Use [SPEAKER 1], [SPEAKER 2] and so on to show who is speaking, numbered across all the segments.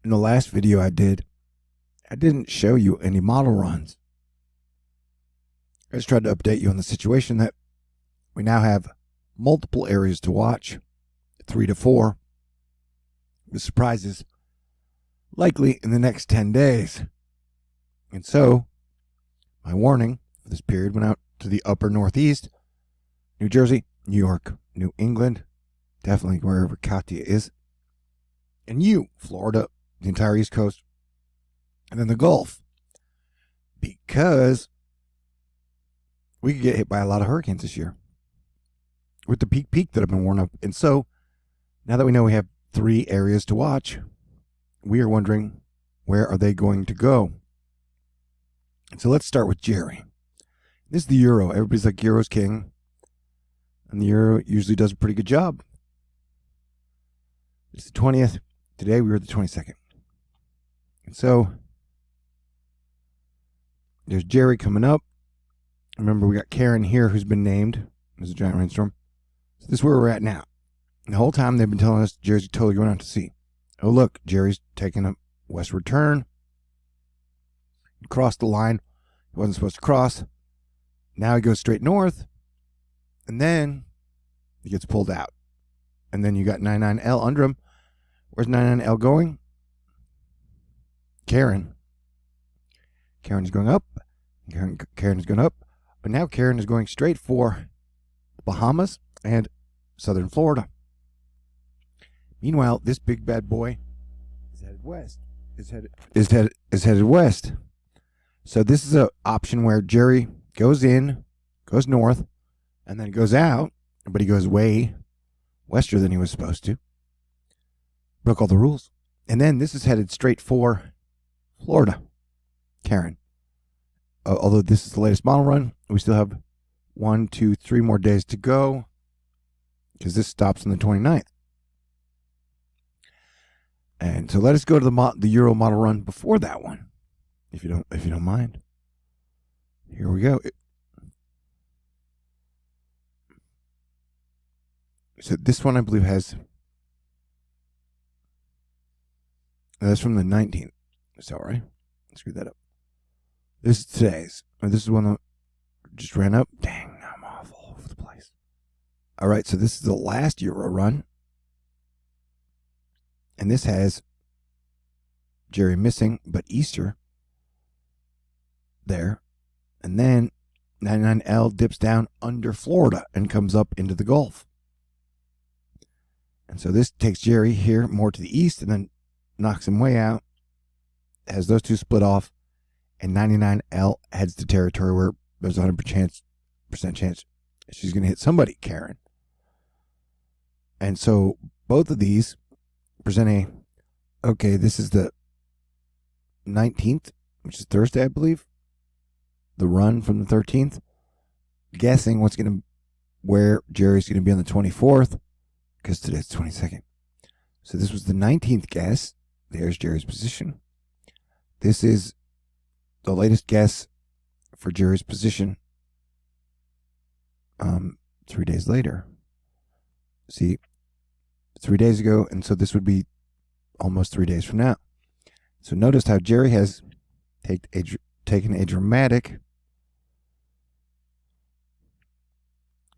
[SPEAKER 1] In the last video I didn't show you any model runs. I just tried to update you on the situation that we now have multiple areas to watch, 3 to 4. The surprises likely in the next 10 days. And so, my warning for this period went out to the upper Northeast, New Jersey, New York, New England, definitely wherever Katia is, and you, Florida, the entire East Coast, and then the Gulf, because we could get hit by a lot of hurricanes this year with the peak that have been warned of. And so, now that we know we have 3 areas to watch, we are wondering, where are they going to go? And so let's start with Jerry. This is the Euro. Everybody's like, Euro's king. And the Euro usually does a pretty good job. It's the 20th. Today we were the 22nd. And so there's Jerry coming up. Remember, we got Karen here who's been named as a giant rainstorm. So this is where we're at now. And the whole time they've been telling us Jerry's totally going out to sea. Oh, look, Jerry's taking a westward turn. He crossed the line he wasn't supposed to cross. Now he goes straight north. And then he gets pulled out. And then you got 99L under him. Where's 99L going? Karen. Karen's going up. Karen is going up. But now Karen is going straight for the Bahamas and southern Florida. Meanwhile, this big bad boy is headed west. Is headed west. So this is an option where Jerry goes in, goes north, and then goes out, but he goes way wester than he was supposed to. Broke all the rules. And then this is headed straight for Florida. Karen. Although this is the latest model run, we still have 1, 2, 3 more days to go, because this stops on the 29th. And so let us go to the Euro model run before that one, if you don't mind. Here we go. So this one I believe has. That's from the 19th. Is that right? Screw that up. This is today's. This is one that just ran up. Dang, I'm all over the place. All right, so this is the last Euro run. And this has Jerry missing, but Easter there. And then 99L dips down under Florida and comes up into the Gulf. And so this takes Jerry here more to the east and then knocks him way out. Has those two split off. And 99L heads to territory where there's a 100% chance she's going to hit somebody, Karen. And so both of these present this is the 19th, which is Thursday, I believe. The run from the 13th. Guessing where Jerry's going to be on the 24th, because today's 22nd. So this was the 19th guess. There's Jerry's position. This is the latest guess for Jerry's position 3 days later. See, 3 days ago, and so this would be almost 3 days from now. So notice how Jerry has taken a dramatic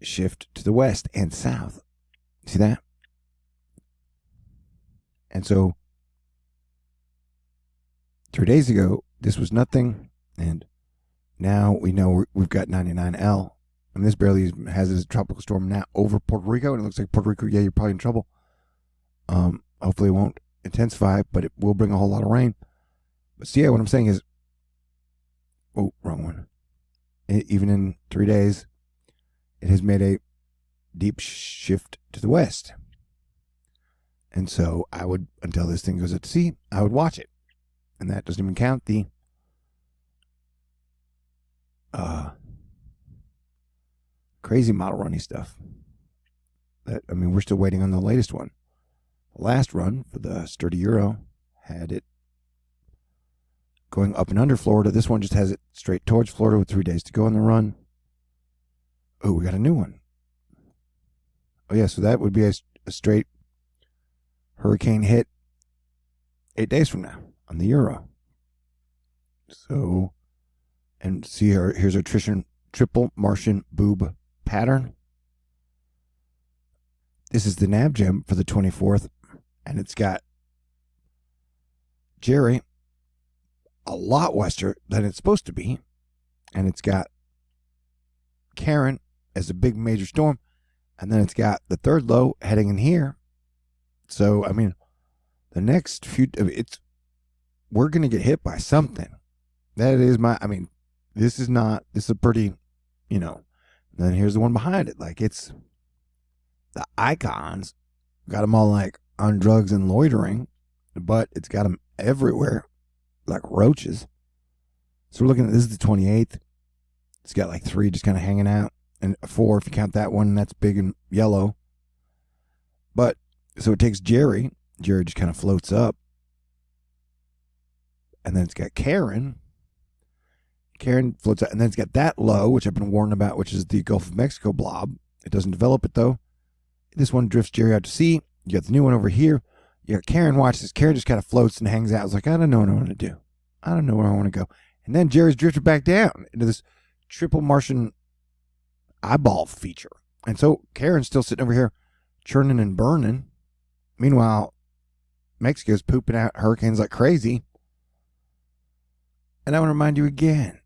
[SPEAKER 1] shift to the west and south. See that? And so 3 days ago, this was nothing, and now we know we've got 99L. And this barely has it as a tropical storm now over Puerto Rico, and it looks like Puerto Rico, yeah, you're probably in trouble. Hopefully it won't intensify, but it will bring a whole lot of rain. But see, what I'm saying is, oh, wrong one. Even in 3 days, it has made a deep shift to the west. And so I would, until this thing goes out to sea, I would watch it. And that doesn't even count the crazy model runny stuff. We're still waiting on the latest one. The last run for the sturdy Euro had it going up and under Florida. This one just has it straight towards Florida with 3 days to go on the run. Oh, we got a new one. Oh, yeah, so that would be a straight hurricane hit 8 days from now on the euro. So, and see here, here's our triple Martian boob pattern. This is the nav gem for the 24th, and it's got Jerry a lot wester than it's supposed to be, and it's got Karen as a big major storm, and then it's got the third low heading in here. So, I mean, the next few, we're going to get hit by something. That is this is a pretty, then here's the one behind it. Like, it's the icons, got them all like on drugs and loitering, but it's got them everywhere like roaches. So we're looking at, this is the 28th. It's got like 3 just kind of hanging out, and 4 if you count that one, that's big and yellow. But so it takes Jerry just kind of floats up, and then it's got Karen floats out, and then it's got that low, which I've been warned about, which is the Gulf of Mexico blob. It doesn't develop it though. This one drifts Jerry out to sea. You got the new one over here. You got Karen. Watch this. Karen just kind of floats and hangs out. It's like, I don't know what I want to do. I don't know where I want to go. And then Jerry's drifted back down into this triple Martian eyeball feature. And so Karen's still sitting over here churning and burning. Meanwhile, Mexico's pooping out hurricanes like crazy. And I want to remind you again,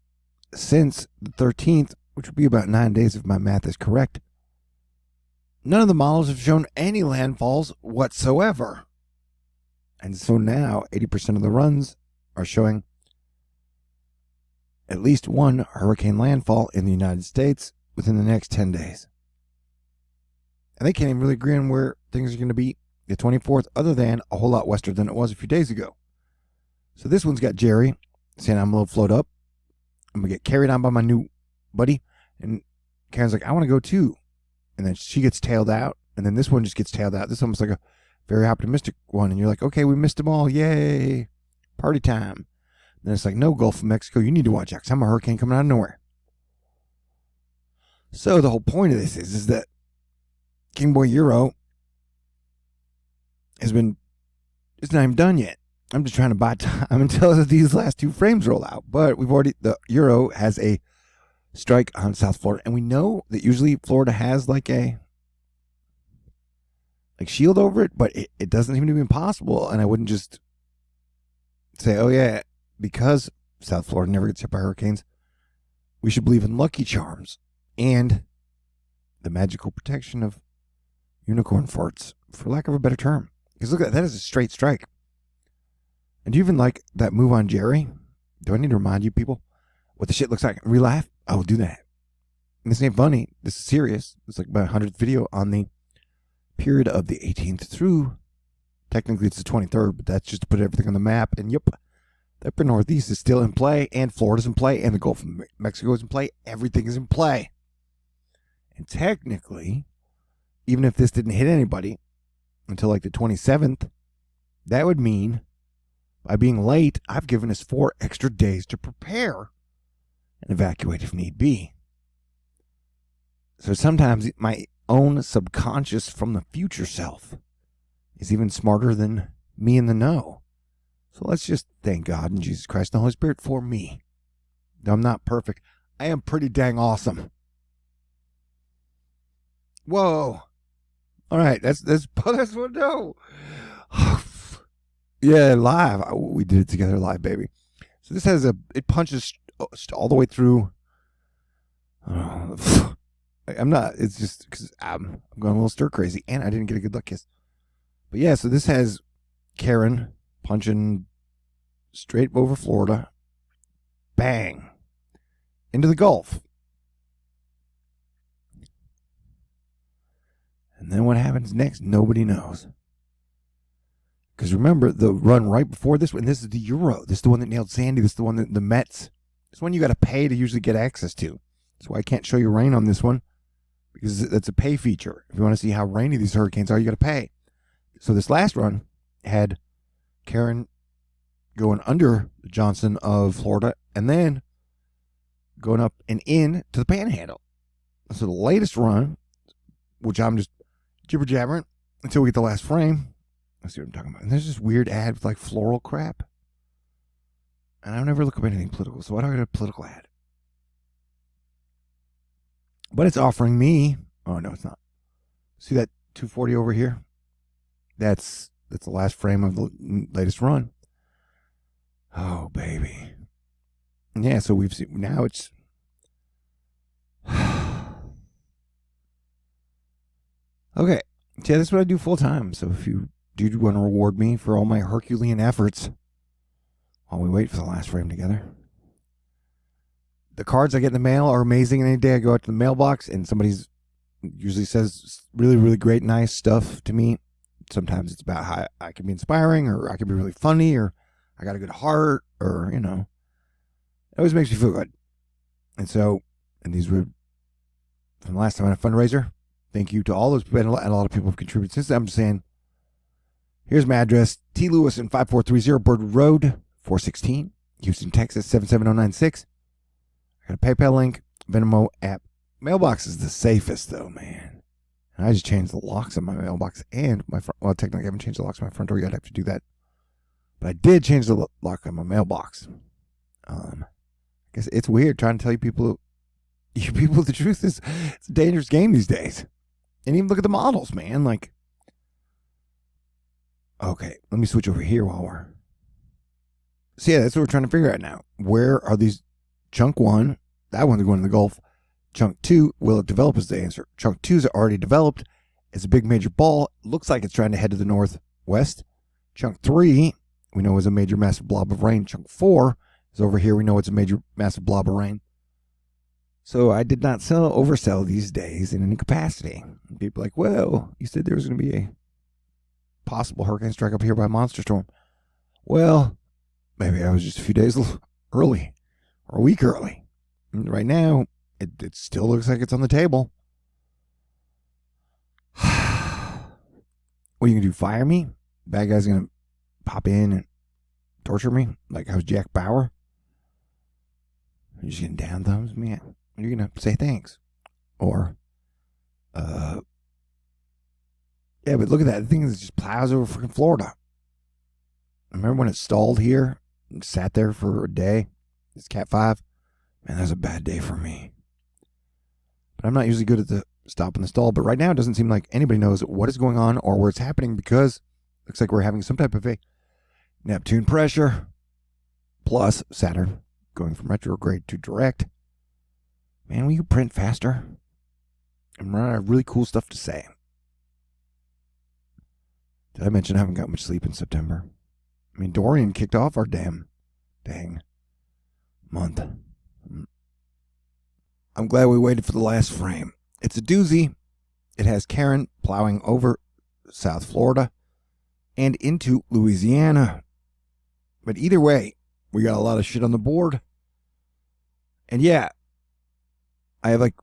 [SPEAKER 1] since the 13th, which would be about 9 days if my math is correct, none of the models have shown any landfalls whatsoever. And so now 80% of the runs are showing at least one hurricane landfall in the United States within the next 10 days. And they can't even really agree on where things are going to be the 24th, other than a whole lot wester than it was a few days ago. So this one's got Jerry saying, I'm a little float up. I'm going to get carried on by my new buddy. And Karen's like, I want to go too. And then she gets tailed out. And then this one just gets tailed out. This is almost like a very optimistic one. And you're like, okay, we missed them all. Yay. Party time. And then it's like, no, Gulf of Mexico, you need to watch out because I'm a hurricane coming out of nowhere. So the whole point of this is that King Boy Euro it's not even done yet. I'm just trying to buy time until these last 2 frames roll out. But the Euro has a strike on South Florida. And we know that usually Florida has like a shield over it, but it doesn't seem to be impossible. And I wouldn't just say, oh yeah, because South Florida never gets hit by hurricanes, we should believe in Lucky Charms and the magical protection of unicorn farts, for lack of a better term. Because look at that, is a straight strike. And do you even like that move on Jerry? Do I need to remind you people what the shit looks like? Re-laugh? I will do that. And this ain't funny. This is serious. It's like my 100th video on the period of the 18th through, technically it's the 23rd, but that's just to put everything on the map. And yep, the upper Northeast is still in play, and Florida's in play, and the Gulf of Mexico is in play. Everything is in play. And technically, even if this didn't hit anybody until like the 27th, that would mean by being late, I've given us 4 extra days to prepare and evacuate if need be. So sometimes my own subconscious from the future self is even smarter than me in the know. So let's just thank God and Jesus Christ and the Holy Spirit for me. Though I'm not perfect, I am pretty dang awesome. Whoa. All right, that's what no. Yeah, live. We did it together live, baby. So this has it punches all the way through. I'm not, it's just because I'm going a little stir crazy and I didn't get a good luck kiss. But yeah, so this has Karen punching straight over Florida. Bang. Into the Gulf. And then what happens next, nobody knows. Because remember, the run right before this one, this is the Euro. This is the one that nailed Sandy. This is the one that the Mets. This one you got to pay to usually get access to. That's why I can't show you rain on this one. Because that's a pay feature. If you want to see how rainy these hurricanes are, you got to pay. So this last run had Karen going under the Johnson of Florida and then going up and in to the Panhandle. So the latest run, which I'm just jibber-jabbering until we get the last frame, Let's see what I'm talking about. And there's this weird ad with like floral crap. And I never look up anything political, so why do I get a political ad? But it's offering me. Oh no, it's not. See that 240 over here? That's the last frame of the latest run. Oh baby. Yeah, so we've seen now it's okay. Yeah, this is what I do full time. So if you do want to reward me for all my Herculean efforts while we wait for the last frame together. The cards I get in the mail are amazing. Any day I go out to the mailbox and somebody's usually says really, really great, nice stuff to me. Sometimes it's about how I can be inspiring, or I can be really funny, or I got a good heart, or, you know, it always makes me feel good. And so, and these were from the last time I had a fundraiser. Thank you to all those people, and a lot of people have contributed since then. I'm just saying, here's my address, T. LEWISON 5430 Birdwood Road, 416, Houston, Texas, 77096. I got a PayPal link, Venmo app. Mailbox is the safest, though, man. And I just changed the locks on my mailbox and my front. Well, technically, I haven't changed the locks on my front door yet. I'd have to do that. But I did change the lock on my mailbox. I guess it's weird trying to tell you people the truth is it's a dangerous game these days. And even look at the models, man. Like, okay, let me switch over here while we're. So yeah, that's what we're trying to figure out now. Where are these? Chunk 1, that one's going to the Gulf. Chunk 2, will it develop is the answer. Chunk 2's already developed. It's a big major ball. Looks like it's trying to head to the northwest. Chunk 3, we know is a major massive blob of rain. Chunk 4 is over here. We know it's a major massive blob of rain. So I did not oversell these days in any capacity. People are like, well, you said there was going to be a possible hurricane strike up here by a monster storm. Well, maybe I was just a few days early. Or a week early. And right now, it still looks like it's on the table. What are you going to do, fire me? Bad guy's going to pop in and torture me? Like how's Jack Bauer? Are you just going to down thumbs me? Are you going to say thanks? Or, yeah, but look at that. The thing that just plows over freaking Florida. Remember when it stalled here? And sat there for a day? It's Cat 5. Man, that was a bad day for me. But I'm not usually good at the stop and the stall. But right now, it doesn't seem like anybody knows what is going on or where it's happening, because it looks like we're having some type of a Neptune pressure plus Saturn going from retrograde to direct. Man, will you print faster? I'm running out of really cool stuff to say. Did I mention I haven't got much sleep in September? I mean, Dorian kicked off our dang month. I'm glad we waited for the last frame. It's a doozy. It has Karen plowing over South Florida and into Louisiana. But either way, we got a lot of shit on the board. And yeah, I have like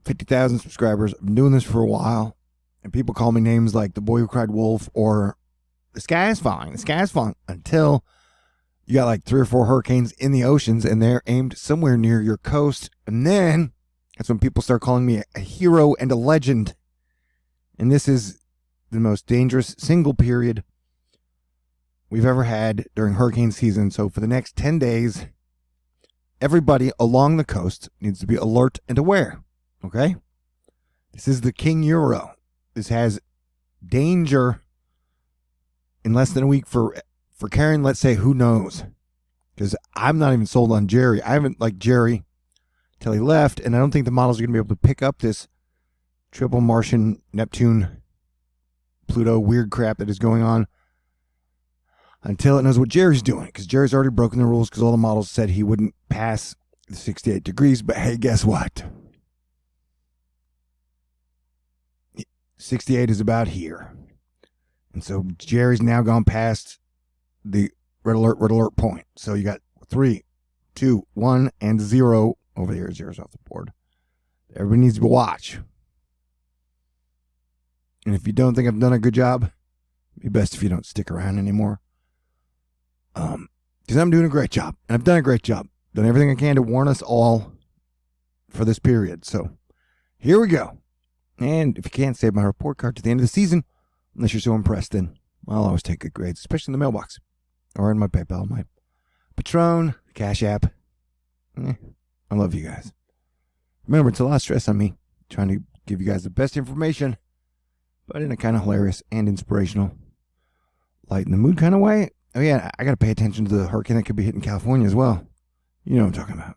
[SPEAKER 1] 50,000 subscribers. I've been doing this for a while. And people call me names like the boy who cried wolf or the sky is falling, until you got like 3 or 4 hurricanes in the oceans and they're aimed somewhere near your coast. And then that's when people start calling me a hero and a legend. And this is the most dangerous single period we've ever had during hurricane season. So for the next 10 days, everybody along the coast needs to be alert and aware. Okay? This is the King Euro. This has danger in less than a week for Karen. Let's say, who knows? Because I'm not even sold on Jerry. I haven't liked Jerry till he left, and I don't think the models are going to be able to pick up this triple Martian, Neptune, Pluto weird crap that is going on until it knows what Jerry's doing. Because Jerry's already broken the rules because all the models said he wouldn't pass the 68 degrees. But hey, guess what? 68 is about here. And so Jerry's now gone past the red alert point. So you got 3, 2, 1, and 0 over here. 0's off the board. Everybody needs to watch. And if you don't think I've done a good job, it'd be best if you don't stick around anymore. Because I'm doing a great job. And I've done a great job. Done everything I can to warn us all for this period. So here we go. And if you can't save my report card to the end of the season, Unless you're so impressed, then I'll always take good grades, especially in the mailbox or in my PayPal, my Patron, CashApp. I love you guys. Remember, it's a lot of stress on me trying to give you guys the best information, but in a kind of hilarious and inspirational, lighten the mood kind of way. Oh, yeah, I got to pay attention to the hurricane that could be hitting California as well. You know what I'm talking about.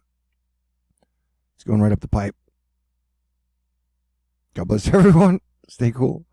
[SPEAKER 1] It's going right up the pipe. God bless everyone. Stay cool.